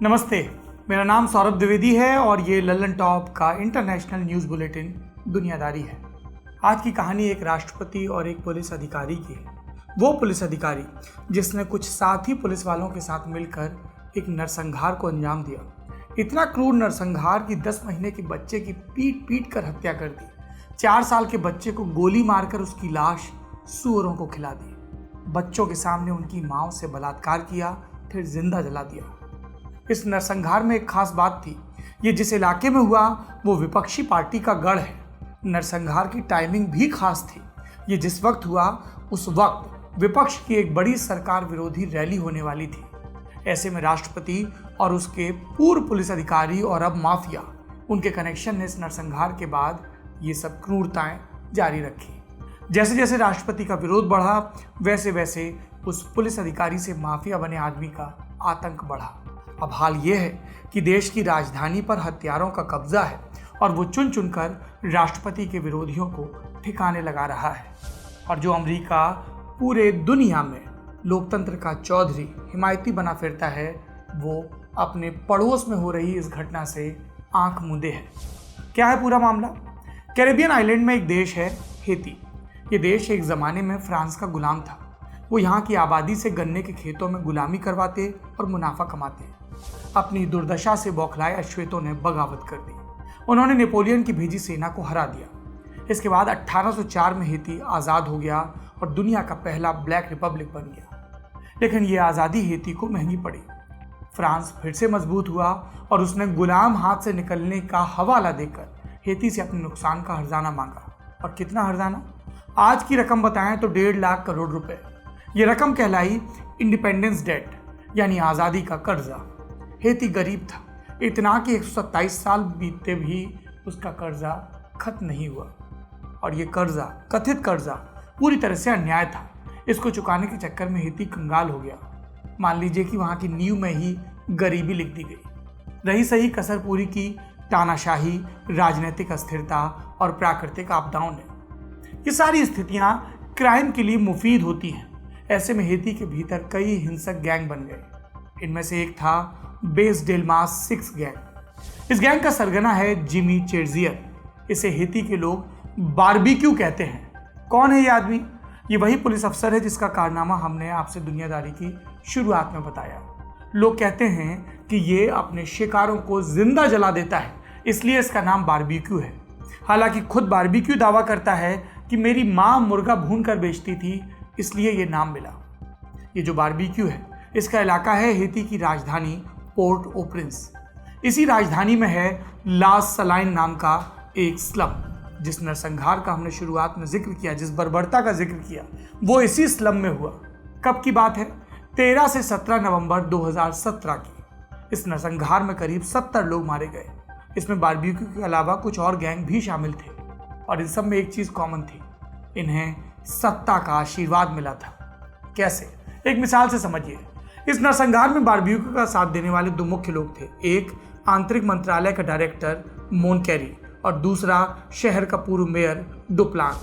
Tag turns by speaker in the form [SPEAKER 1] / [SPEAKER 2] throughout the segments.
[SPEAKER 1] नमस्ते, मेरा नाम सौरभ द्विवेदी है और ये लल्लन टॉप का इंटरनेशनल न्यूज़ बुलेटिन दुनियादारी है। आज की कहानी एक राष्ट्रपति और एक पुलिस अधिकारी की है। वो पुलिस अधिकारी जिसने कुछ साथी पुलिस वालों के साथ मिलकर एक नरसंहार को अंजाम दिया। इतना क्रूर नरसंहार कि 10 महीने के बच्चे की पीट पीट कर हत्या कर दी। 4 साल के बच्चे को गोली मारकर उसकी लाश सूअरों को खिला दी। बच्चों के सामने उनकी माओ से बलात्कार किया, फिर जिंदा जला दिया। इस नरसंहार में एक खास बात थी। ये जिस इलाके में हुआ वो विपक्षी पार्टी का गढ़ है। नरसंहार की टाइमिंग भी खास थी। ये जिस वक्त हुआ उस वक्त विपक्ष की एक बड़ी सरकार विरोधी रैली होने वाली थी। ऐसे में राष्ट्रपति और उसके पूर्व पुलिस अधिकारी और अब माफिया, उनके कनेक्शन ने इस नरसंहार के बाद ये सब क्रूरताएं जारी रखी। जैसे जैसे राष्ट्रपति का विरोध बढ़ा वैसे वैसे उस पुलिस अधिकारी से माफिया बने आदमी का आतंक बढ़ा। अब हाल ये है कि देश की राजधानी पर हथियारों का कब्जा है और वो चुन चुनकर राष्ट्रपति के विरोधियों को ठिकाने लगा रहा है। और जो अमेरिका पूरे दुनिया में लोकतंत्र का चौधरी हिमायती बना फिरता है, वो अपने पड़ोस में हो रही इस घटना से आंख मूंदे है। क्या है पूरा मामला? कैरेबियन आइलैंड में एक देश है हेती। ये देश एक ज़माने में फ्रांस का गुलाम था। वो यहाँ की आबादी से गन्ने के खेतों में गुलामी करवाते और मुनाफा कमाते। अपनी दुर्दशा से बौखलाए अश्वेतों ने बगावत कर दी। उन्होंने नेपोलियन की भेजी सेना को हरा दिया। इसके बाद 1804 में हेती आज़ाद हो गया और दुनिया का पहला ब्लैक रिपब्लिक बन गया। लेकिन ये आज़ादी हेती को महंगी पड़ी। फ्रांस फिर से मजबूत हुआ और उसने गुलाम हाथ से निकलने का हवाला देकर हेती से अपने नुकसान का हर्जाना मांगा। और कितना हर्जाना? आज की रकम बताएं तो 1.5 लाख करोड़ रुपए। ये रकम कहलाई इंडिपेंडेंस डेट, यानी आज़ादी का कर्जा। हेती गरीब था, इतना कि 127 साल बीतते भी उसका कर्जा खत्म नहीं हुआ। और ये कर्जा, कथित कर्जा, पूरी तरह से अन्याय था। इसको चुकाने के चक्कर में हेती कंगाल हो गया। मान लीजिए कि वहाँ की नींव में ही गरीबी लिख दी गई। रही सही कसर पूरी की तानाशाही, राजनीतिक अस्थिरता और प्राकृतिक आपदाओं ने। ये सारी स्थितियाँ क्राइम के लिए मुफीद होती हैं। ऐसे में हेती के भीतर कई हिंसक गैंग बन गए। इनमें से एक था बेस डेल्मास 6 गैंग। इस गैंग का सरगना है जिमी चेर्जियर। इसे हेती के लोग बारबेक्यू कहते हैं। कौन है ये आदमी? ये वही पुलिस अफसर है जिसका कारनामा हमने आपसे दुनियादारी की शुरुआत में बताया। लोग कहते हैं कि ये अपने शिकारों को जिंदा जला देता है, इसलिए इसका नाम बारबेक्यू है। हालांकि खुद बारबेक्यू दावा करता है कि मेरी माँ मुर्गा भून कर बेचती थी, इसलिए ये नाम मिला। ये जो बारबेक्यू है, इसका इलाका है हेती की राजधानी पोर्ट ओ प्रिंस। इसी राजधानी में है लास सलाइन नाम का एक स्लम। जिस नरसंहार का हमने शुरुआत में जिक्र किया, जिस बर्बरता का जिक्र किया, वो इसी स्लम में हुआ। कब की बात है? 13 से 17 नवंबर 2017 की। इस नरसंहार में करीब 70 लोग मारे गए। इसमें बारबेक्यू के अलावा कुछ और गैंग भी शामिल थे। और इन सब में एक चीज़ कॉमन थी, इन्हें सत्ता का आशीर्वाद मिला था। कैसे? एक मिसाल से समझिए। इस नरसंहार में बारबेक्यू का साथ देने वाले 2 मुख्य लोग थे। एक आंतरिक मंत्रालय का डायरेक्टर मोनकेरी और दूसरा शहर का पूर्व मेयर डुप्लान।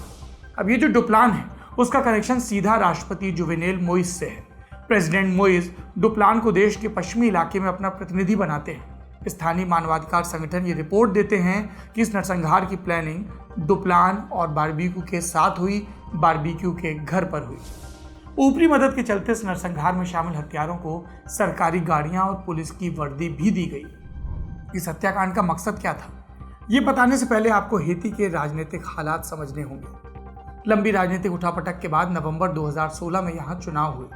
[SPEAKER 1] अब ये जो डुप्लान है, उसका कनेक्शन सीधा राष्ट्रपति जुवेनेल मोइज से है। प्रेसिडेंट मोइज डुप्लान को देश के पश्चिमी इलाके में अपना प्रतिनिधि बनाते हैं। स्थानीय मानवाधिकार संगठन ये रिपोर्ट देते हैं कि इस नरसंहार की प्लानिंग डुप्लान और बारबेक्यू के साथ हुई, बारबेक्यू के घर पर हुई। ऊपरी मदद के चलते इस नरसंहार में शामिल हत्यारों को सरकारी गाड़ियां और पुलिस की वर्दी भी दी गई। इस हत्याकांड का मकसद क्या था, ये बताने से पहले आपको हेती के राजनीतिक हालात समझने होंगे। लंबी राजनीतिक उठापटक के बाद नवंबर 2016 में यहाँ चुनाव हुए।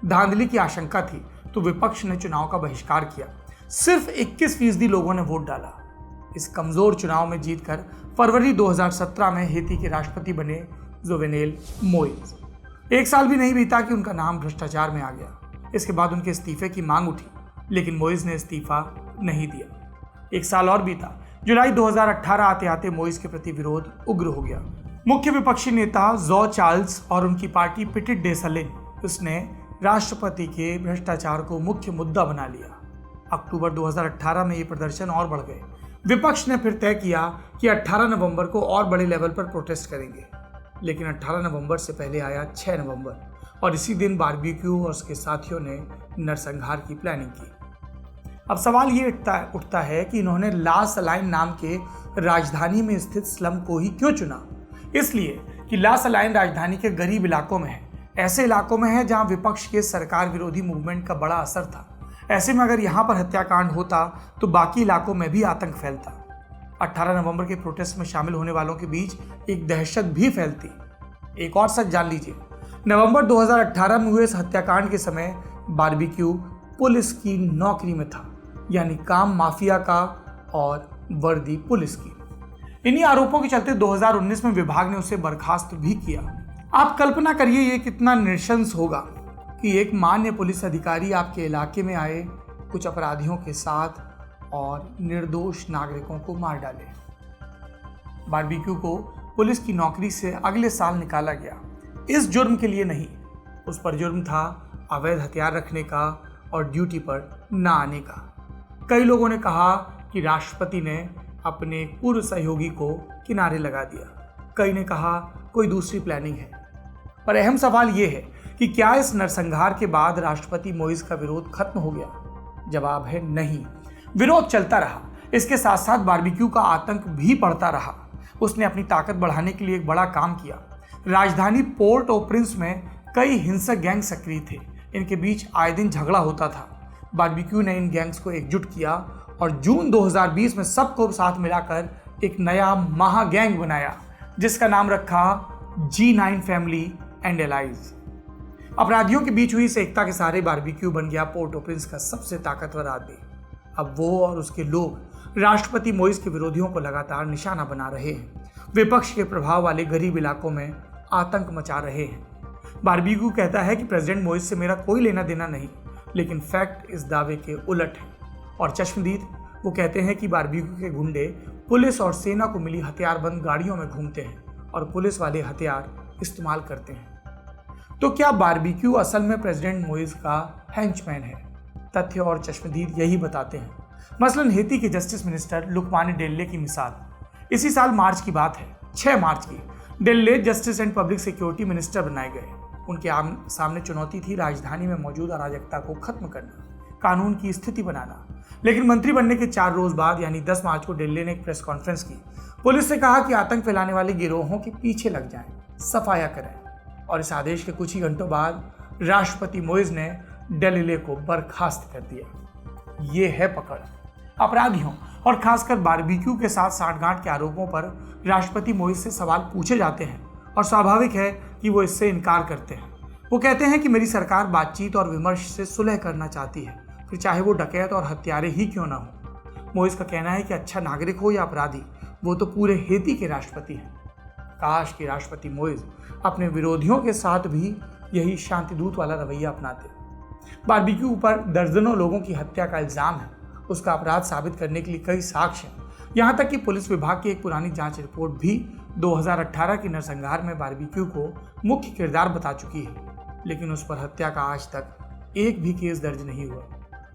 [SPEAKER 1] धांधली की आशंका थी तो विपक्ष ने चुनाव का बहिष्कार किया। सिर्फ 21% लोगों ने वोट डाला। इस कमजोर चुनाव में जीतकर फरवरी 2017 में हेती के राष्ट्रपति बने जुवेनेल मोइज। 1 साल भी नहीं बीता कि उनका नाम भ्रष्टाचार में आ गया। इसके बाद उनके इस्तीफे की मांग उठी, लेकिन मोइज ने इस्तीफा नहीं दिया। 1 साल और बीता। जुलाई 2018 आते आते मोइज के प्रति विरोध उग्र हो गया। मुख्य विपक्षी नेता जॉ चार्ल्स और उनकी पार्टी पिटिट डे सलेन, उसने राष्ट्रपति के भ्रष्टाचार को मुख्य मुद्दा बना लिया। अक्टूबर 2018 में ये प्रदर्शन और बढ़ गए। विपक्ष ने फिर तय किया कि 18 नवंबर को और बड़े लेवल पर प्रोटेस्ट करेंगे। लेकिन 18 नवंबर से पहले आया 6 नवंबर और इसी दिन बारबेक्यू और उसके साथियों ने नरसंहार की प्लानिंग की। अब सवाल ये उठता है कि इन्होंने ला सलाइन नाम के राजधानी में स्थित स्लम को ही क्यों चुना। इसलिए कि ला सलाइन राजधानी के गरीब इलाकों में है, ऐसे इलाकों में है जहां विपक्ष के सरकार विरोधी मूवमेंट का बड़ा असर था। ऐसे में अगर यहां पर हत्याकांड होता तो बाकी इलाकों में भी आतंक फैलता। 18 नवंबर के प्रोटेस्ट में शामिल होने वालों के बीच एक दहशत भी फैलती। एक और सच जान लीजिए, नवंबर 2018 में हुए इस हत्याकांड के समय बारबेक्यू पुलिस की नौकरी में था, यानी काम माफिया का और वर्दी पुलिस की। इन्हीं आरोपों के चलते 2019 में विभाग ने उसे बर्खास्त भी किया। आप कल्पना करिए ये कितना नृशंस होगा कि एक मान्य पुलिस अधिकारी आपके इलाके में आए, कुछ अपराधियों के साथ और निर्दोष नागरिकों को मार डाले। बारबेक्यू को पुलिस की नौकरी से अगले साल निकाला गया, इस जुर्म के लिए नहीं, उस पर जुर्म था अवैध हथियार रखने का और ड्यूटी पर न आने का। कई लोगों ने कहा कि राष्ट्रपति ने अपने पूर्व सहयोगी को किनारे लगा दिया, कई ने कहा कोई दूसरी प्लानिंग है। पर अहम सवाल यह है कि क्या इस नरसंहार के बाद राष्ट्रपति मोइज का विरोध खत्म हो गया? जवाब है नहीं, विरोध चलता रहा। इसके साथ साथ बारबेक्यू का आतंक भी बढ़ता रहा। उसने अपनी ताकत बढ़ाने के लिए एक बड़ा काम किया। राजधानी पोर्ट ओ प्रिंस में कई हिंसक गैंग सक्रिय थे, इनके बीच आए दिन झगड़ा होता था। बारबेक्यू ने इन गैंग्स को एकजुट किया और जून 2020 में सबको साथ मिलाकर एक नया महा गैंग बनाया, जिसका नाम रखा G9 फैमिली एंड एलाइज। अपराधियों के बीच हुई इस एकता के सहारे बारबेक्यू बन गया पोर्ट ओ प्रिंस का सबसे ताकतवर आदमी। अब वो और उसके लोग राष्ट्रपति मोइज के विरोधियों को लगातार निशाना बना रहे हैं, विपक्ष के प्रभाव वाले गरीब इलाकों में आतंक मचा रहे हैं। बारबेक्यू कहता है कि प्रेसिडेंट मोइज से मेरा कोई लेना देना नहीं, लेकिन फैक्ट इस दावे के उलट है। और चश्मदीद वो कहते हैं कि बारबेक्यू के गुंडे पुलिस और सेना को मिली हथियारबंद गाड़ियों में घूमते हैं और पुलिस वाले हथियार इस्तेमाल करते हैं। तो क्या बारबेक्यू असल में प्रेसिडेंट मोइज का हेंचमैन है? तथ्य और चश्मदीद यही बताते हैं। मसलन हेती के जस्टिस मिनिस्टर लुकमानी डेल्ले की मिसाल। इसी साल मार्च की बात है, 6 मार्च की। डेल्ले justice and public security minister बनाए गए। उनके सामने चुनौती थी राजधानी में मौजूद अराजकता को खत्म करना, कानून की स्थिति बनाना। लेकिन मंत्री बनने के 4 रोज बाद यानी 10 मार्च को डेल्ले ने एक प्रेस कॉन्फ्रेंस की। पुलिस से कहा कि आतंक फैलाने वाले गिरोहों के पीछे लग जाएं, सफाया करें। और इस आदेश के कुछ ही घंटों बाद राष्ट्रपति मोइज ने डेल्ले को बर्खास्त कर दिया। ये है पकड़। अपराधियों और खासकर बारबेक्यू के साथ साठगांठ के आरोपों पर राष्ट्रपति मोइज से सवाल पूछे जाते हैं और स्वाभाविक है कि वो इससे इनकार करते हैं। वो कहते हैं कि मेरी सरकार बातचीत और विमर्श से सुलह करना चाहती है, फिर चाहे वो डकैत और हत्यारे ही क्यों ना हो। मोइज का कहना है कि अच्छा नागरिक हो या अपराधी, वो तो पूरे हेती के राष्ट्रपति हैं। काश कि राष्ट्रपति मोइज अपने विरोधियों के साथ भी यही शांतिदूत वाला रवैया अपनाते। बारबेक्यू पर दर्जनों लोगों की हत्या का इल्जाम है। उसका अपराध साबित करने के लिए कई साक्ष्य हैं। यहाँ तक कि पुलिस विभाग की एक पुरानी जांच रिपोर्ट भी 2018 के नरसंहार में बारबेक्यू को मुख्य किरदार बता चुकी है, लेकिन उस पर हत्या का आज तक एक भी केस दर्ज नहीं हुआ।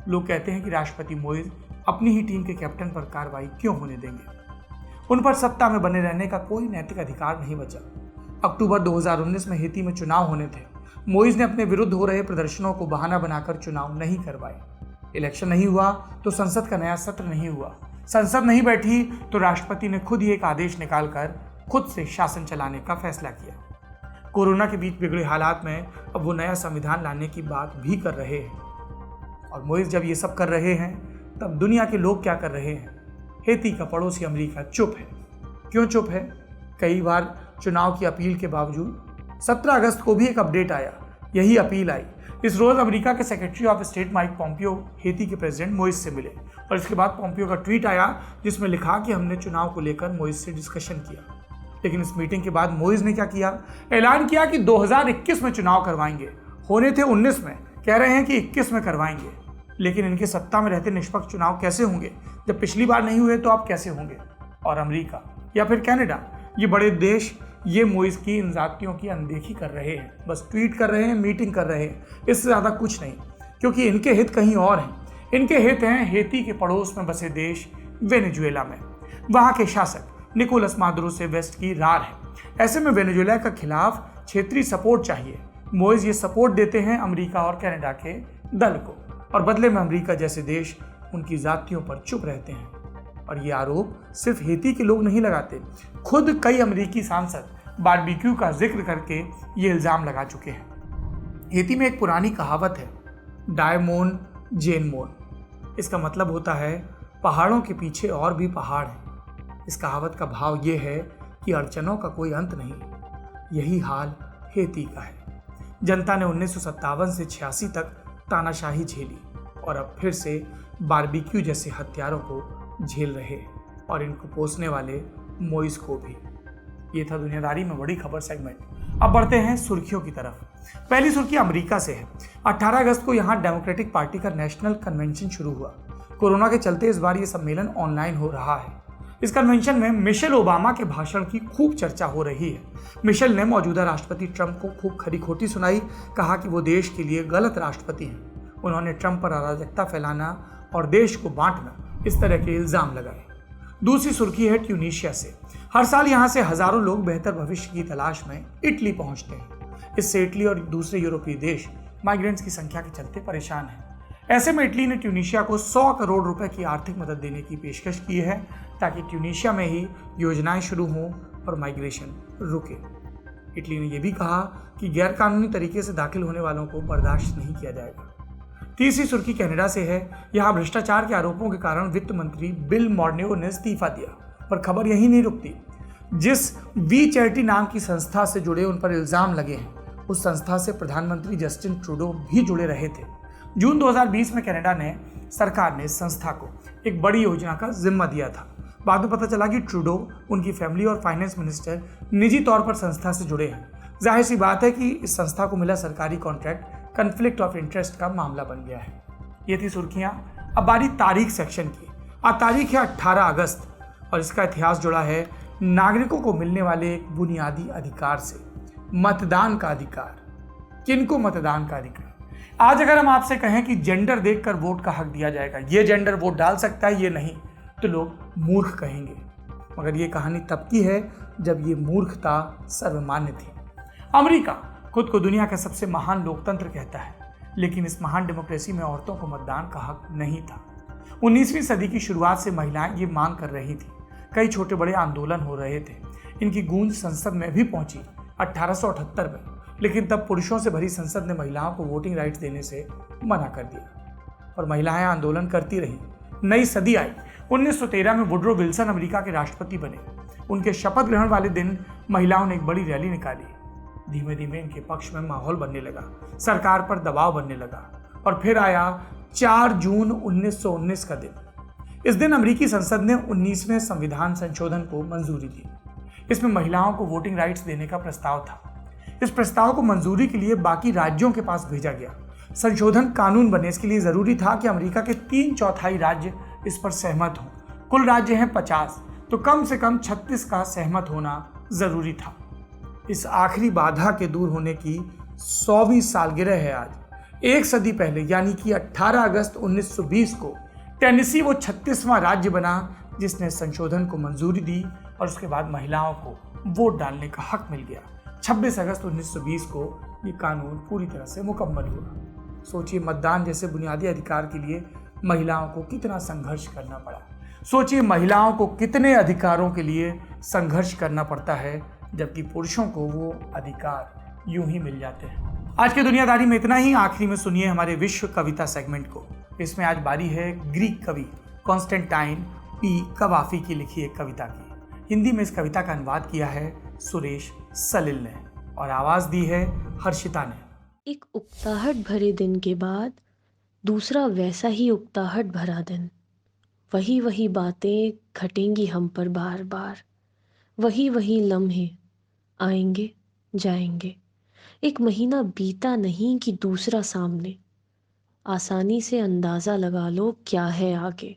[SPEAKER 1] लोग कहते हैं कि राष्ट्रपति मोइज अपनी ही टीम के कैप्टन पर कार्रवाई क्यों होने देंगे? उन पर सत्ता में बने रहने का कोई नैतिक अधिकार नहीं बचा। अक्टूबर 2019 में हेती में चुनाव होने थे। मोइज ने अपने विरुद्ध हो रहे प्रदर्शनों को बहाना बनाकर चुनाव नहीं करवाए। इलेक्शन नहीं हुआ तो संसद का नया सत्र नहीं हुआ। संसद नहीं बैठी तो राष्ट्रपति ने खुद ही एक आदेश निकालकर खुद से शासन चलाने का फैसला किया। कोरोना के बीच बिगड़े हालात में अब वो नया संविधान लाने की बात भी कर रहे हैं। और मोइज जब ये सब कर रहे हैं तब दुनिया के लोग क्या कर रहे हैं? हेती का पड़ोसी अमेरिका चुप है। क्यों चुप है? कई बार चुनाव की अपील के बावजूद 17 अगस्त को भी एक अपडेट आया, यही अपील आई। इस रोज अमेरिका के secretary of state Mike Pompeo Haiti के प्रेसिडेंट मोइज से मिले और इसके बाद पोम्पियो का ट्वीट आया जिसमें लिखा कि हमने चुनाव को लेकर मोइज से डिस्कशन किया। लेकिन इस मीटिंग के बाद मोइज ने क्या किया? ऐलान किया कि 2021 में चुनाव करवाएंगे। होने थे 19 में, कह रहे हैं कि 21 में करवाएंगे। लेकिन इनके सत्ता में रहते निष्पक्ष चुनाव कैसे होंगे? जब पिछली बार नहीं हुए तो अब कैसे होंगे? और अमेरिका या फिर कनाडा, ये बड़े देश ये मोइज की इन जातियों की अनदेखी कर रहे हैं, बस ट्वीट कर रहे हैं, मीटिंग कर रहे हैं, इससे ज़्यादा कुछ नहीं, क्योंकि इनके हित कहीं और हैं। इनके हित हैं हेती के पड़ोस में बसे देश वेनेजुएला में। वहाँ के शासक निकोलस मादुरो से वेस्ट की रार है। ऐसे में वेनेजुएला के खिलाफ क्षेत्रीय सपोर्ट चाहिए। मोइज ये सपोर्ट देते हैं अमेरिका और कनाडा के दल को, और बदले में अमेरिका जैसे देश उनकी जातियों पर चुप रहते हैं। और ये आरोप सिर्फ हेती के लोग नहीं लगाते, खुद कई अमेरिकी सांसद बारबेक्यू का जिक्र करके ये इल्ज़ाम लगा चुके हैं। हेती में एक पुरानी कहावत है, डायमोन जेन मोन। इसका मतलब होता है पहाड़ों के पीछे और भी पहाड़ हैं। इस कहावत का भाव ये है कि अड़चनों का कोई अंत नहीं। यही हाल हेती का है। जनता ने 1957 से 86 तक तानाशाही झेली और अब फिर से बारबेक्यू जैसे हथियारों को झेल रहे, और इनको पोसने वाले मोइस को भी। ये था दुनियादारी में बड़ी खबर सेगमेंट। अब बढ़ते हैं सुर्खियों की तरफ। पहली सुर्खी अमेरिका से है। 18 अगस्त को यहाँ डेमोक्रेटिक पार्टी का नेशनल कन्वेंशन शुरू हुआ। कोरोना के चलते इस बार ये सम्मेलन ऑनलाइन हो रहा है। इस कन्वेंशन में मिशेल ओबामा के भाषण की खूब चर्चा हो रही है। मिशेल ने मौजूदा राष्ट्रपति ट्रंप को खूब खरी खोटी सुनाई, कहा कि वो देश के लिए गलत राष्ट्रपति हैं। उन्होंने ट्रंप पर अराजकता फैलाना और देश को बांटना, इस तरह के इल्जाम लगाए। दूसरी सुर्खी है ट्यूनीशिया से। हर साल यहाँ से हजारों लोग बेहतर भविष्य की तलाश में इटली पहुंचते हैं। इससे इटली और दूसरे यूरोपीय देश माइग्रेंट्स की संख्या के चलते परेशान हैं। ऐसे में इटली ने ट्यूनीशिया को 100 करोड़ रुपए की आर्थिक मदद देने की पेशकश की है, ताकि ट्यूनीशिया में ही योजनाएं शुरू हों और माइग्रेशन रुके। इटली ने यह भी कहा कि गैरकानूनी तरीके से दाखिल होने वालों को बर्दाश्त नहीं किया जाएगा। तीसरी सुर्खी कनाडा से है। यहाँ भ्रष्टाचार के आरोपों के कारण वित्त मंत्री बिल मॉर्नेओ ने इस्तीफा दिया, पर खबर यही नहीं रुकती। जिस वी चैरिटी नाम की संस्था से जुड़े उन पर इल्जाम लगे हैं, उस संस्था से प्रधानमंत्री जस्टिन ट्रूडो भी जुड़े रहे थे। जून 2020 में कनाडा ने सरकार ने इस संस्था को एक बड़ी योजना का जिम्मा दिया था। बाद में पता चला कि ट्रूडो, उनकी फैमिली और फाइनेंस मिनिस्टर निजी तौर पर संस्था से जुड़े हैं। जाहिर सी बात है कि इस संस्था को मिला सरकारी कॉन्ट्रैक्ट कन्फ्लिक्ट ऑफ इंटरेस्ट का मामला बन गया है। ये थी सुर्खियां। अब बारी तारीख सेक्शन की। आज तारीख है 18 अगस्त और इसका इतिहास जुड़ा है नागरिकों को मिलने वाले एक बुनियादी अधिकार से, मतदान का अधिकार। किनको मतदान का अधिकार? आज अगर हम आपसे कहें कि जेंडर देखकर वोट का हक दिया जाएगा, ये जेंडर वोट डाल सकता है, ये नहीं, तो लोग मूर्ख कहेंगे। मगर ये कहानी तब की है जब ये मूर्खता सर्वमान्य थी। अमेरिका खुद को दुनिया का सबसे महान लोकतंत्र कहता है, लेकिन इस महान डेमोक्रेसी में औरतों को मतदान का हक नहीं था। 19वीं सदी की शुरुआत से महिलाएं ये मांग कर रही थी। कई छोटे बड़े आंदोलन हो रहे थे। इनकी गूंज संसद में भी पहुंची 1878 में, लेकिन तब पुरुषों से भरी संसद ने महिलाओं को वोटिंग राइट्स देने से मना कर दिया और महिलाएं आंदोलन करती रहीं। नई सदी आई। 1913 में वुड्रो विल्सन अमेरिका के राष्ट्रपति बने। उनके शपथ ग्रहण वाले दिन महिलाओं ने एक बड़ी रैली निकाली। धीमे धीमे इनके पक्ष में माहौल बनने लगा, सरकार पर दबाव बनने लगा और फिर आया 4 जून 1919 का दिन। इस दिन अमेरिकी संसद ने 19वें संविधान संशोधन को मंजूरी दी। इसमें महिलाओं को वोटिंग राइट्स देने का प्रस्ताव था। इस प्रस्ताव को मंजूरी के लिए बाकी राज्यों के पास भेजा गया। संशोधन कानून बने, इसके लिए जरूरी था कि अमेरिका के 3/4 राज्य इस पर सहमत हों। कुल राज्य हैं 50, तो कम से कम 36 का सहमत होना जरूरी था। इस आखिरी बाधा के दूर होने की 100वीं सालगिरह है आज। एक सदी पहले यानी कि 18 अगस्त 1920 को टेनेसी वो 36वां राज्य बना जिसने संशोधन को मंजूरी दी और उसके बाद महिलाओं को वोट डालने का हक मिल गया। 26 अगस्त 1920 को ये कानून पूरी तरह से मुकम्मल हुआ। सोचिए, मतदान जैसे बुनियादी अधिकार के लिए महिलाओं को कितना संघर्ष करना पड़ा। सोचिए, महिलाओं को कितने अधिकारों के लिए संघर्ष करना पड़ता है, जबकि पुरुषों को वो अधिकार यूं ही मिल जाते हैं। आज की दुनियादारी में इतना ही। आखिरी में सुनिए हमारे विश्व कविता सेगमेंट को। इसमें आज बारी है ग्रीक कवि कॉन्स्टेंटाइन पी कवाफी की लिखी एक कविता की। हिंदी में इस कविता का अनुवाद किया है सुरेश सलिल ने और आवाज दी है हर्षिता ने।
[SPEAKER 2] एक उकताहट भरे दिन के बाद दूसरा वैसा ही उकताहट भरा दिन। वही बातें घटेंगी हम पर बार बार। वही लम्हे आएंगे जाएंगे। एक महीना बीता नहीं कि दूसरा सामने। आसानी से अंदाज़ा लगा लो क्या है आगे।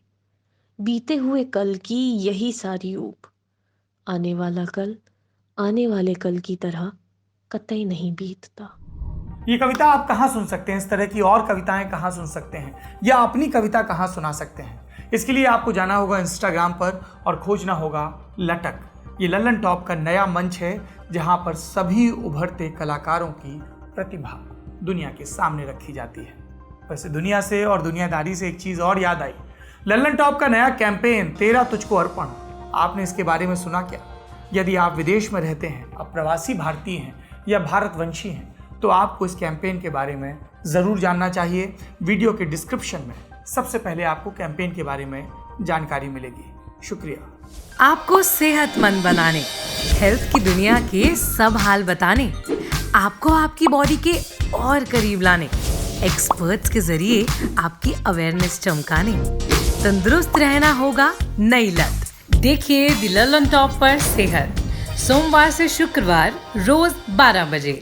[SPEAKER 2] बीते हुए कल की यही सारी ऊप। आने वाला कल आने वाले कल की तरह कतई नहीं बीतता।
[SPEAKER 1] ये कविता आप कहाँ सुन सकते हैं? इस तरह की और कविताएं कहाँ सुन सकते हैं, या अपनी कविता कहाँ सुना सकते हैं? इसके लिए आपको जाना होगा इंस्टाग्राम पर और खोजना होगा लटक। ये लल्लन टॉप का नया मंच है जहाँ पर सभी उभरते कलाकारों की प्रतिभा दुनिया के सामने रखी जाती है। वैसे दुनिया से और दुनियादारी से एक चीज़ और याद आई। लल्लन टॉप का नया कैंपेन तेरा तुझको अर्पण, आपने इसके बारे में सुना क्या? यदि आप विदेश में रहते हैं, अप्रवासी भारतीय हैं या भारतवंशी हैं तो आपको इस कैंपेन के बारे में ज़रूर जानना चाहिए। वीडियो के डिस्क्रिप्शन में सबसे पहले आपको कैंपेन के बारे में जानकारी मिलेगी। शुक्रिया।
[SPEAKER 3] आपको सेहतमंद बनाने, हेल्थ की दुनिया के सब हाल बताने, आपको आपकी बॉडी के और करीब लाने, एक्सपर्ट्स के जरिए आपकी अवेयरनेस चमकाने, तंदुरुस्त रहना होगा नई लत। देखिए द लल्लन टॉप पर सेहत, सोमवार से शुक्रवार रोज 12 बजे।